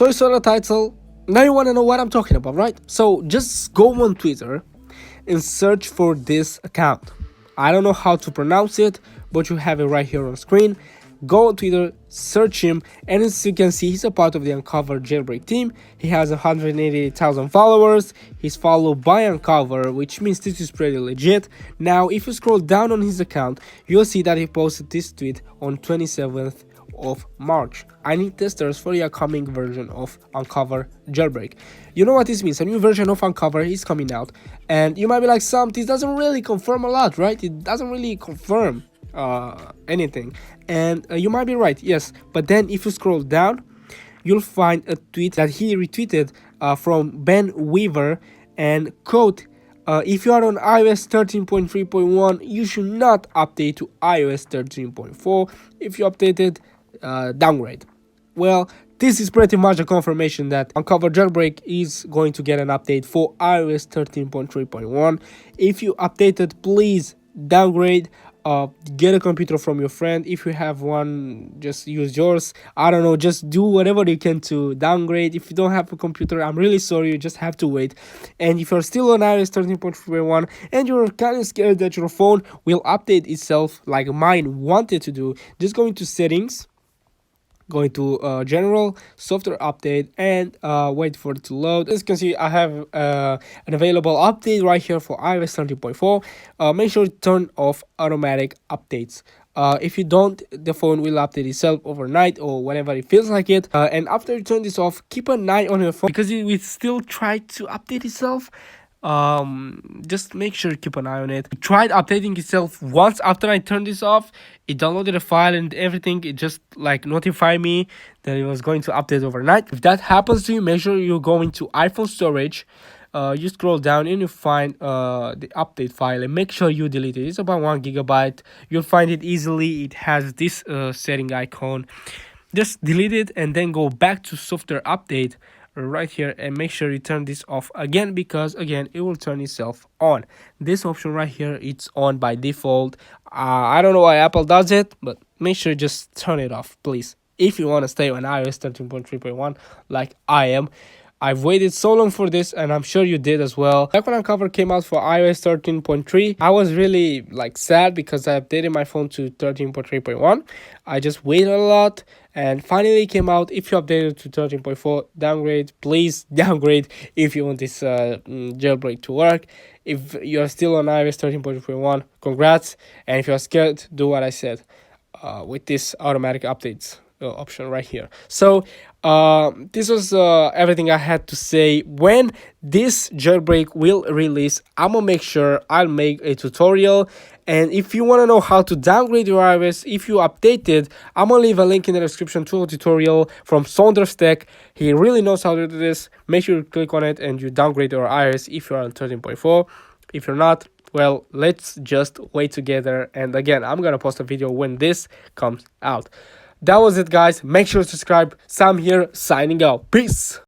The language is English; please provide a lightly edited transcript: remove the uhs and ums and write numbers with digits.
So you saw the title. Now you want to know what I'm talking about, right? So just go on Twitter and search for this account. I don't know how to pronounce it, but you have it right here on screen. Go on Twitter, search him, and as you can see, he's a part of the Uncover Jailbreak team. He has 188,000 followers. He's followed by Uncover, which means this is pretty legit. Now, if you scroll down on his account, you'll see that he posted this tweet on 27th of March. I need testers for the upcoming version of Uncover Jailbreak. You know what this means? A new version of Uncover is coming out, and you might be like, Sam, this doesn't really confirm a lot, right? It doesn't really confirm anything, and you might be right, yes. But then if you scroll down, you'll find a tweet that he retweeted from Ben Weaver, and quote, if you are on iOS 13.3.1, you should not update to iOS 13.4. If you updated, downgrade. Well, this is pretty much a confirmation that Uncover Jailbreak is going to get an update for iOS 13.3.1. If you updated, please downgrade. Get a computer from your friend. If you have one, just use yours. I don't know, just do whatever you can to downgrade. If you don't have a computer, I'm really sorry, you just have to wait. And if you're still on iOS 13.3.1 and you're kind of scared that your phone will update itself like mine wanted to do, just go into settings, going to general software update, and wait for it to load. As you can see, I have an available update right here for iOS 13.4. Make sure to turn off automatic updates. If you don't, the phone will update itself overnight or whenever it feels like it. And after you turn this off, keep an eye on your phone because it will still try to update itself. Just make sure you keep an eye on it. It tried updating itself once after I turned this off. It downloaded a file and everything. It just like notified me that it was going to update overnight. If that happens to you, make sure you go into iPhone storage. You scroll down and you find the update file and make sure you delete it. It's about 1 gigabyte. You'll find it easily. It has this setting icon. Just delete it and then go back to software update right here and make sure you turn this off again, because again it will turn itself on. This option right here, it's on by default. I don't know why Apple does it, but make sure you just turn it off, please, if you want to stay on iOS 13.3.1 like I am. I've waited so long for this, and I'm sure you did as well. Back when Uncover came out for iOS 13.3, I was really like sad because I updated my phone to 13.3.1. I just waited a lot, and finally it came out. If you updated to 13.4, downgrade. Please downgrade if you want this jailbreak to work. If you're still on iOS 13.3.1, congrats. And if you're scared, do what I said with this automatic updates option right here. So this was everything I had to say. When this jailbreak will release, I'm gonna make sure I'll make a tutorial. And if you want to know how to downgrade your iOS if you updated, I'm gonna leave a link in the description to a tutorial from Saunders Tech. He really knows how to do this. Make sure you click on it and you downgrade your iOS if you're on 13.4. If you're not, well, let's just wait together. And again, I'm gonna post a video when this comes out. That was it, guys. Make sure to subscribe. Sam here, signing out. Peace.